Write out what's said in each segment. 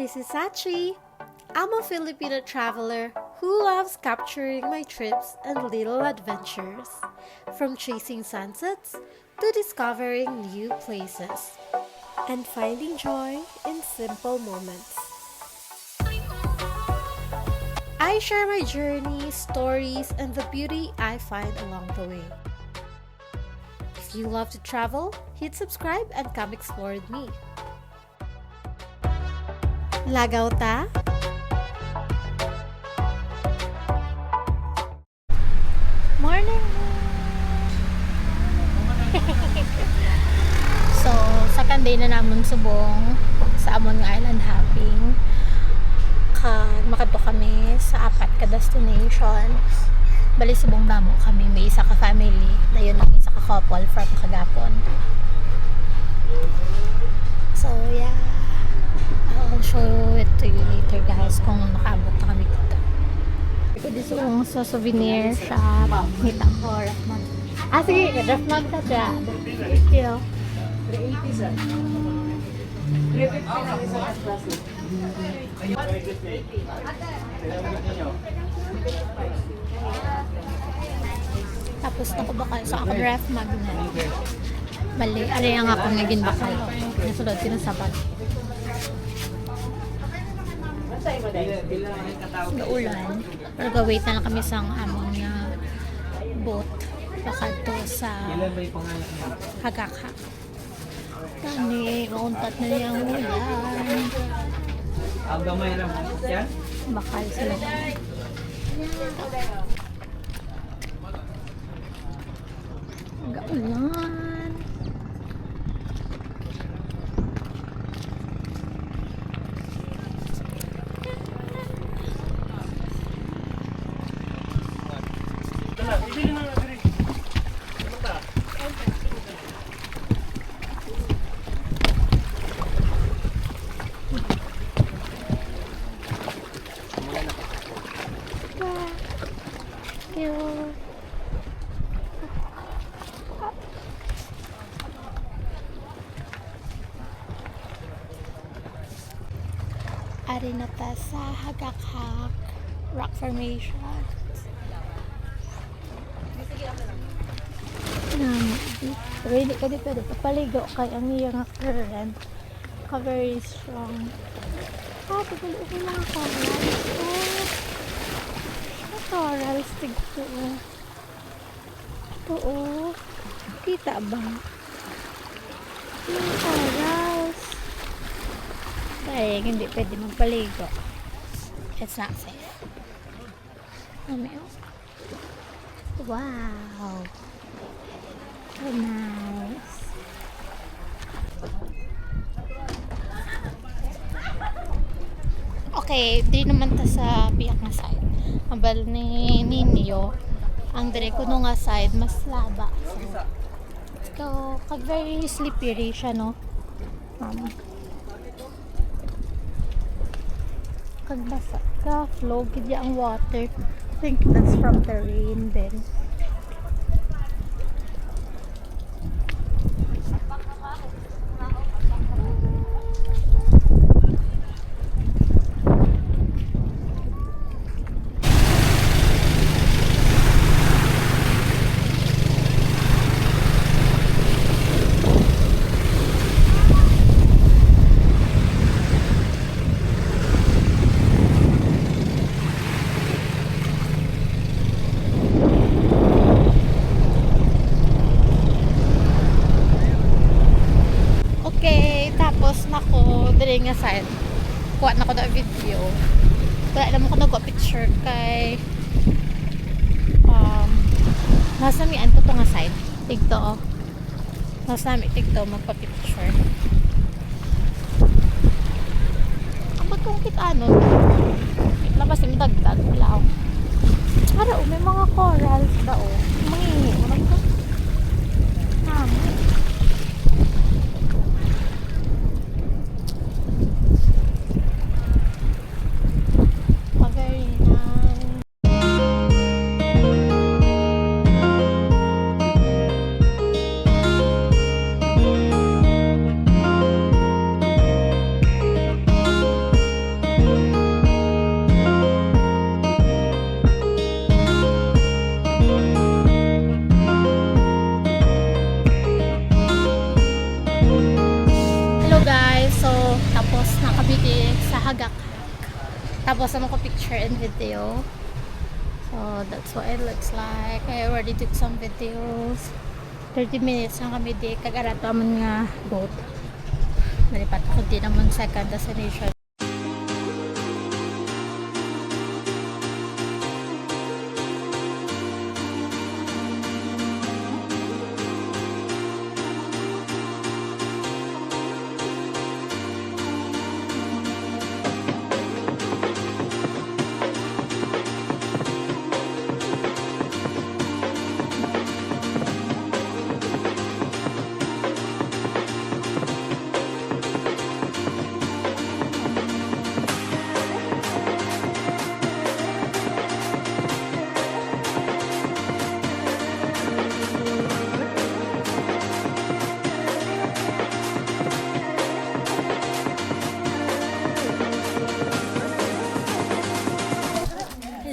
This is Sachi. I'm a Filipino traveler who loves capturing my trips and little adventures, from chasing sunsets to discovering new places, and finding joy in simple moments. I share my journey, stories, and the beauty I find along the way. If you love to travel, hit subscribe and come explore with me. Lagaw ta? Morning! So, second day na naman subong sa Amon nga Island hopping. Makadto kami sa apat ka destination. Bali subong damo kami, may isa ka family, dayon lang isa ka couple from Kagapon. So, yeah. I'll show it to you later, guys, kung nakaabot na kami dito. Dito sa souvenir shop. Kita ko, ref mag. Sige, ref mag na siya. Thank you. 380 sir. 350 na isang atlas. Tapos na ko bakal sa ako ref mag na. Bali, ano yung ako naging bakal. Nasulod ko ng sapat. Gaulan. Pero ga-wait na lang kami sa among boat. Baka to sa Hagakha. Tani, mauntat na niyang ulan. Ang gamay na yan? Bakal sila. Gaulan. Ari na ta sa Hagakha Rock Formation. Pero hindi ka di pwede papaligo kay ang iyang current very strong. Tutulo ko mga corals. Corals tigto. Ito kita ba? Yung corals. Dahil hindi pwede magpaligo. It's not safe. Wow. So nice. Okay, di naman ta sa biyak na side. Mabal ni Ninyo, ang dire ko nga side mas laba. So, very slippery siya, no? Kagbasa ka, flow gidya ang water. I think that's from the rain then. Tapos nako dili nga side kuha na ko na video, wala naman ko nagwa picture kay nasa mian ko to nga side tigto nasa mi tigto magpa picture abot kong kita ano labas yung dagdag wala ara may mga corals daw mangingi wala ko Tapos naman ko picture and video. So, that's what it looks like. I already took some videos. 30 minutes lang kami di. Kag-arato naman nga boat. Nalipat ako di naman second destination.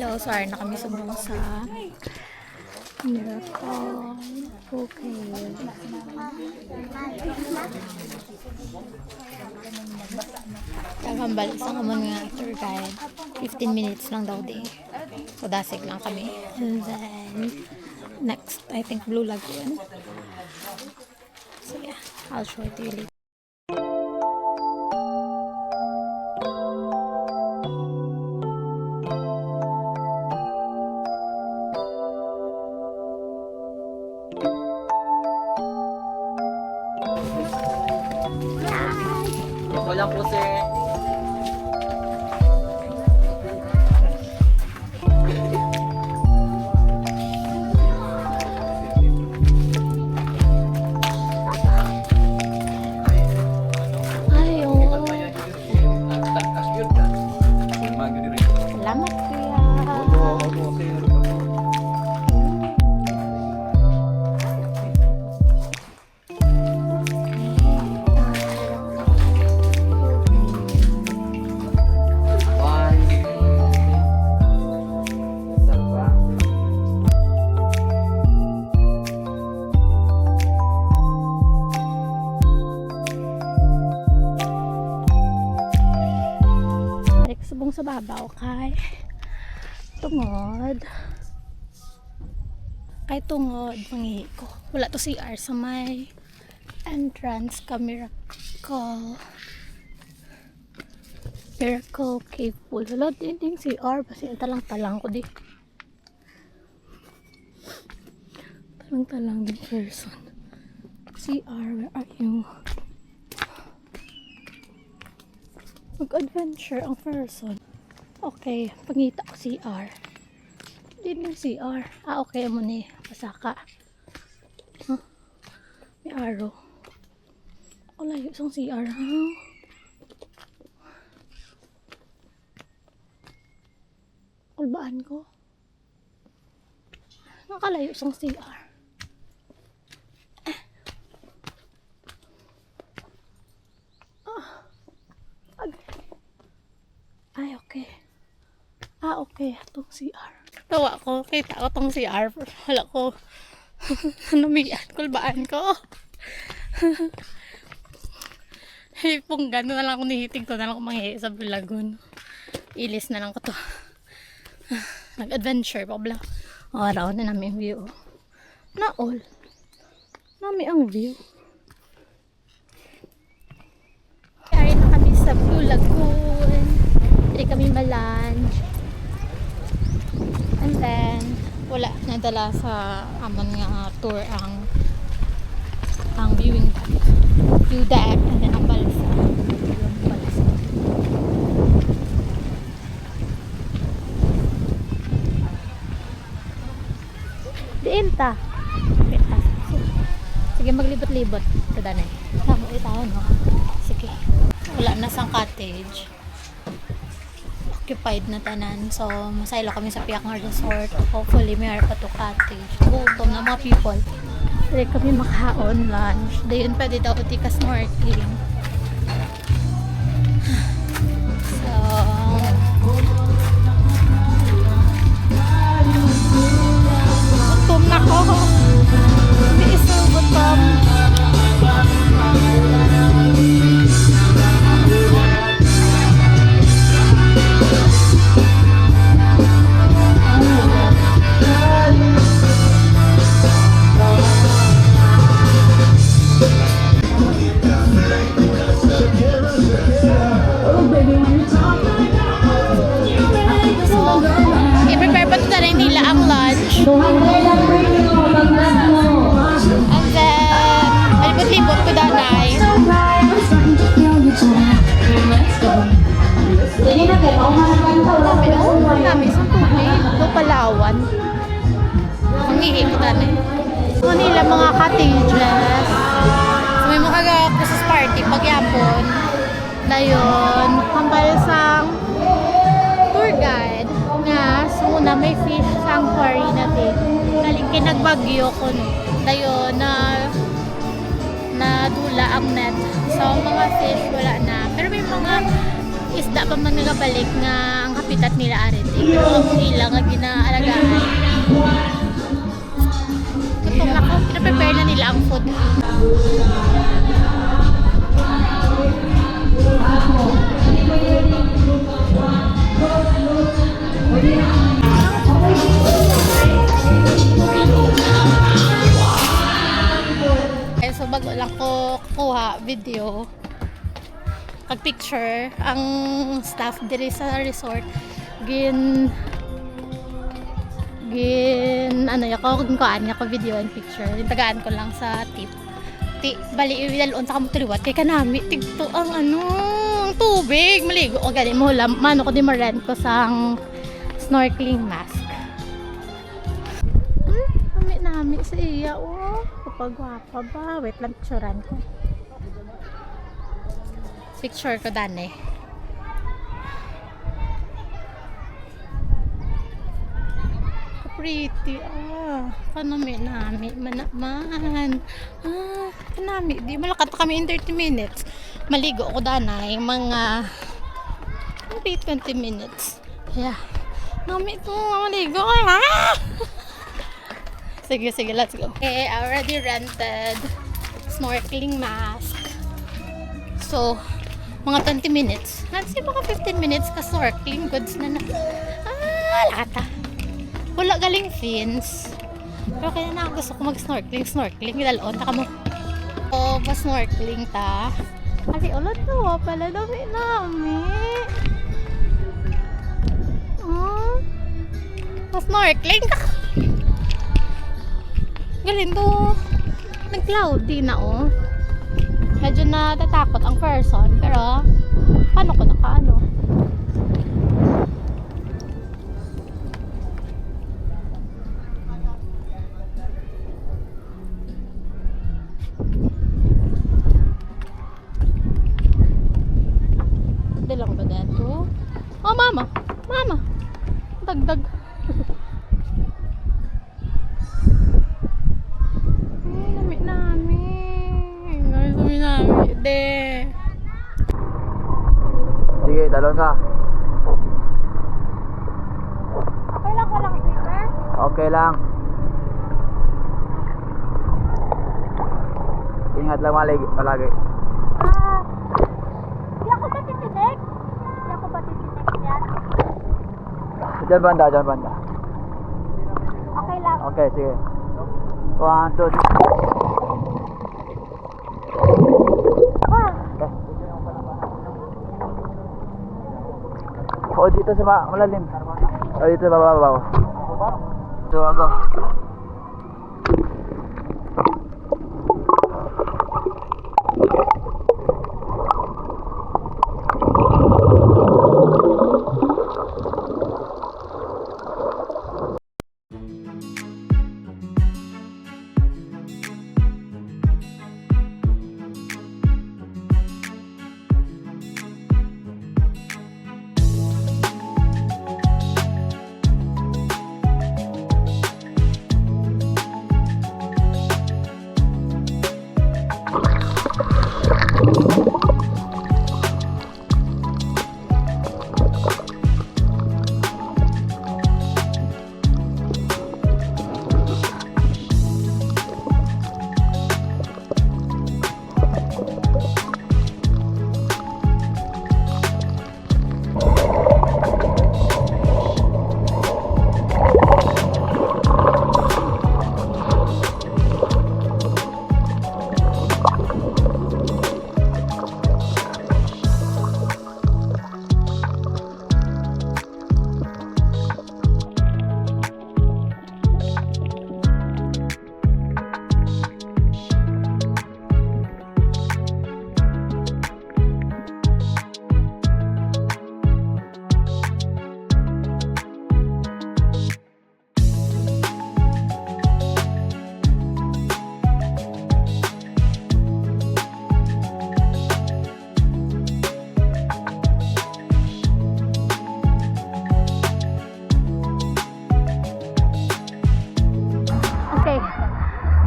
Hello, sorry na kami subong sa Miracle. Okay. Tagambal sa kamon nga tour guide. 15 minutes lang daw di. So dasig lang kami. And then next, I think Blue Lagoon. So yeah, I'll show it to you later. Wala po sir. Ay, oh. Salamat kuya. Subong sa babaw kay tungod mangihi ko. Wala to CR sa may entrance ka Miracle Cave Pool. Wala din CR kasi talang-talang ko di. Talang-talang din person. CR, where are you? Mag-adventure ang person. Okay, pangita ko CR. Hindi na CR. Okay mo ni pasaka. Huh? May arrow. Ako layo sa CR. Huh? Kulbaan ko. Nakalayo sa CR. Ay, okay. Okay. Itong CR. Tawa ko. Kita ko itong CR. Wala ko. Numiyan. Kulbaan ko. Hey, kung gano'n na lang ako nihitig to na lang ako manghihi sa Bulagon. Ilis na lang ko to. Nag-adventure pa bla. Araw na namin view. Na all. Nami ang view. Kaya na kami sa Blue Lagoon. Hindi kami ma-lunch. And then, wala nadala sa amon nga tour ang viewing deck. View deck and then ang balsa. Diin ta. Sige, maglibot-libot. Tada na eh. Tama itaw, no? Sige. Wala na sang cottage. Occupied na tanan. So, masaylo kami sa Piakang Resort. Hopefully, may pa to cottage. Gutom na mga people. Pwede kami makaon lunch. Dayon pwede daw uti ka snorkeling. So, gutom na ko. Biis na gutom. And then, malibot-libot ko danay. Marami sa tubig. Ito Palawan. Mangihi ko danay. Manila mga cottages. So, may mga Christmas party pagyapon. Dayon, kambal sang tour guide nga sumuna may fish sanctuary natin. Galing kinagbagyo ko no. Dayon na dula ang net. So, mga fish wala na. Pero may mga isda pa man nagabalik nga ang habitat nila arit. Pero sila nga ginaalagaan. Gutom na ko. Pinaprepare na nila ang food. So bago lang ko kuha video kag picture ang staff diri sa resort gin ano yako kung kuan ko video and picture tagaan ko lang sa tip bali idalon sa kamutliwat kay kanami tigto ang ang tubig maligo o gali mo lam mano ko di ma-rent ko sang snorkeling mask. Nami sa iya, oh. Kapagwapa ba? Wait lang, picturean ko. Picture ko, dane. Pretty, Kanami, manaman. Kanami, di malakat kami in 30 minutes. Maligo ko, danay, mga 20 minutes. Yeah. Nami ito, maligo ko, Sige, let's go. Okay, I already rented snorkeling mask. So, mga 20 minutes. Nansi mga 15 minutes ka snorkeling goods na lata. Wala galing fins. Pero kaya na gusto ko mag-snorkeling. Dalon, taka mo. So, pa-snorkeling ta. Kasi ulat to, pala dami namin. Pa-snorkeling ka. Galing to. Nag-cloudy na Medyo natatakot ang person. Pero, paano ko nakaano? Hindi lang ba dito? Oh, mama! Dagdag. Sige, dalon ka. Okay lang walang sticker? Okay lang. Ingat lang palagi. Di ako ba titinik? Yan? Diyan banda. Okay lang. Okay, sige. 1, 2, 3. O dito sa malalim. O dito baba. So ako.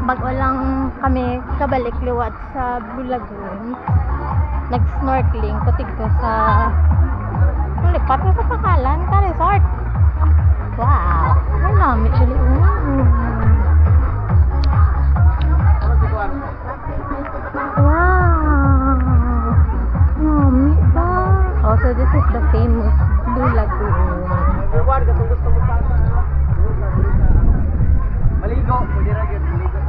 bago lang kami kabalik liwat sa Blue Lagoon. Nag-snorkeling kutig ko sa lipat na sa Pakalan ka resort. Wow! Ay namin siya. Wow! Nami ba? Oh, so this is the famous Blue Lagoon. Maligo, pwede ra gyud maligo.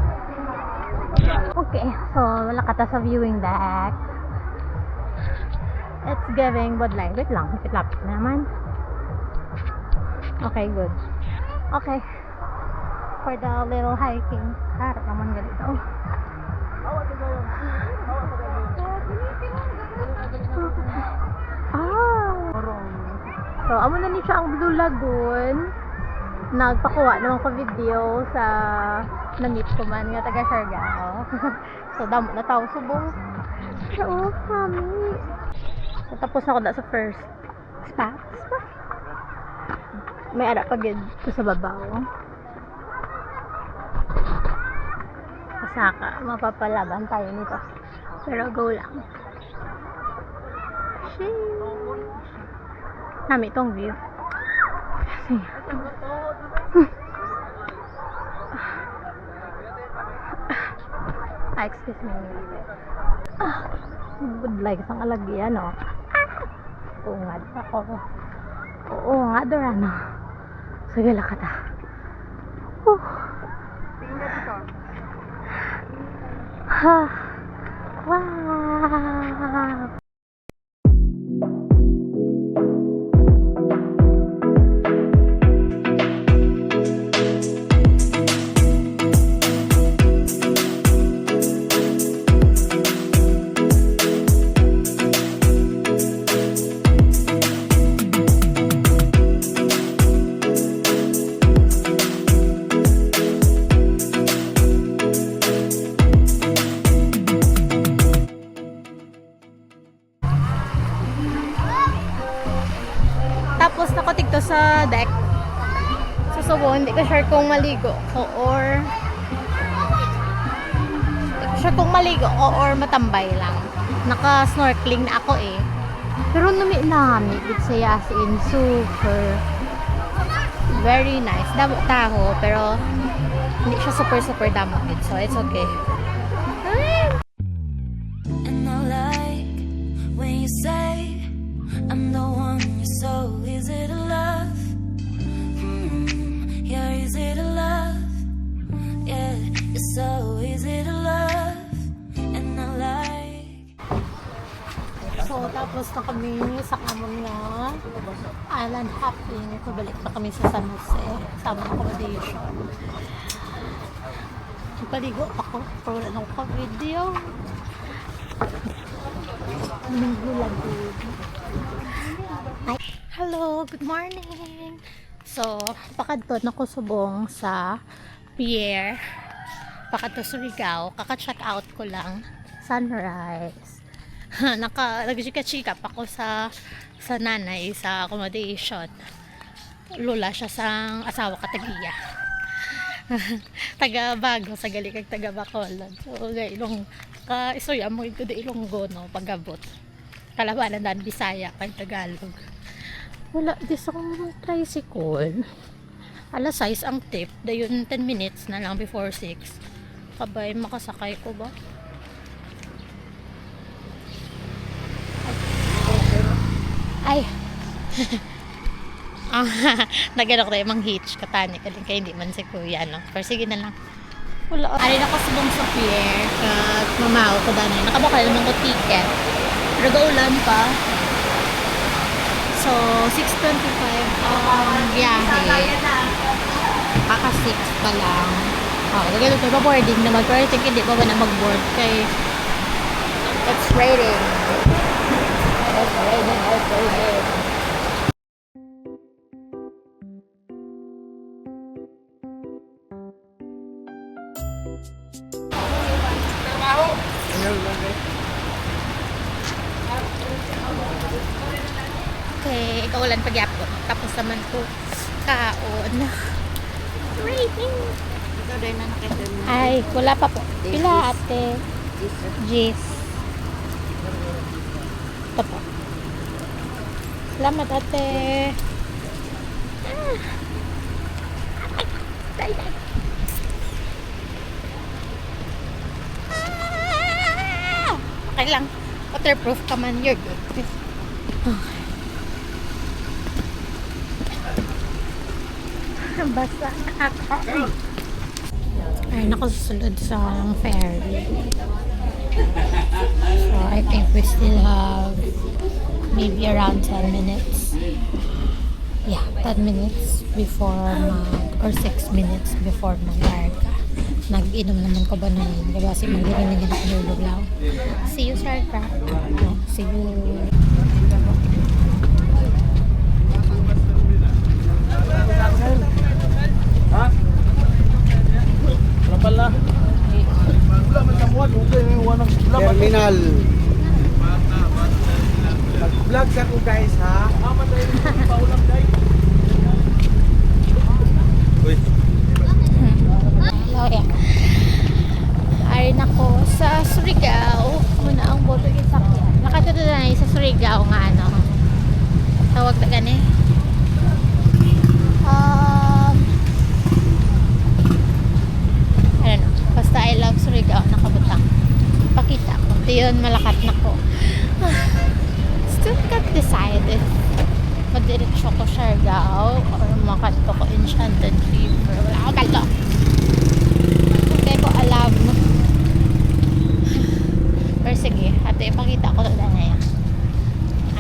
Okay, so wala ka ta sa viewing deck. It's giving Bud Light. Wait lang, lapit na naman. Okay, good. Okay. For the little hiking. Harap naman ganito. So, amo na ni siya ang Blue Lagoon. Nagpakuha naman ko video sa na-meet ko man nga taga Siargao. So, damo na tao subong. Oo, kami. So, tapos na ako na sa first spot. May ara pa gid ko sa babaw. Kasaka, mapapalaban tayo nito. Pero go lang. Nami itong view. Kasi excuse me. Would like sang alagyan, no? Ungad ako. Oo nga, Dorano. Sige, lakata. Ha. Wow. Tapos nakatig to sa deck. Susubo, hindi ko sure kung maligo ko or or matambay lang. Naka-snorkeling na ako eh. Pero nami it's as in super very nice. Damo taho pero hindi siya super damo. So it's okay. And I like when you say I'm the one you're so easy to love. Yeah, easy to love. Yeah, you're so easy to love. And I like. So tapos na kami sa kamon nga island hopping. Pabalik na kami sa San Jose. Sama accommodation. Paligo ako. Pero wala nang ka-video. Blue Lagoon. Hello, good morning. So, pakadto na ko subong sa pier. Pakadto sa Surigao. Kaka-check out ko lang. Sunrise. Nag-chika-chika pa ako sa nanay sa accommodation. Lula siya sa asawa katagiya. Taga Bago sa galikag taga Bacolod. So, ilong ka-istorya mo ito de Ilonggo no pagabot. Kalabanan dan Bisaya kay Tagalog. Wala di sa tricycle. Alas 6 ang tip. Dayon 10 minutes na lang before 6. Kabay makasakay ko ba? Ay. Naganok tayo mang hitch katani ka din kaya hindi man si kuya no. Pero sige na lang. Wala. Ari na ko subong sa pier. Kag mamaw ko dani. Nakabukal naman ko ticket. Pero gaulan pa. So, 6:25 ang biyahe. Kaka 6 pa lang. Nagano tayo pa boarding naman. Pero I think hindi pa ba na mag-board kay it's raining. It's raining. Okay, kaulan pagyapon. Tapos naman ko kaon. Raining. Ay, wala pa po. Pila ate? Jis. Ito po. Salamat ate. Okay lang. Waterproof ka man. You're good. Basta ako. Ay, nakasusunod sa ferry. So, I think we still have maybe around 10 minutes. Yeah, 10 minutes before or 6 minutes before mag-larga. Nag-inom naman ko ba na yun? Diba si mag-inom na kinuluglaw. See you, sir. See you. Ha? Lapal na. Terminal. Mag-vlog ka ko guys ha. Uy. Hello, yeah. Ay nako, sa Surigao, muna ang boto itakyan. Nakatuto na sa Surigao nga ano. Tawag na gani. I don't know. Basta I love Surigao, nakabutang. Pakita ko. Ito yun, malakat na ko. Still can't decide if madiretso ko Surigao or makanto ko Enchanted River. Wala ko balto. Hindi ko alam. Pero sige, ate, ipakita ko na yan.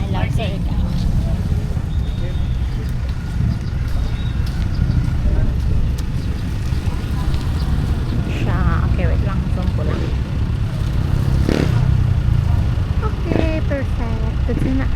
I love Surigao. Okay, wait lang. Zoom ko lang. Okay, perfect. Good na.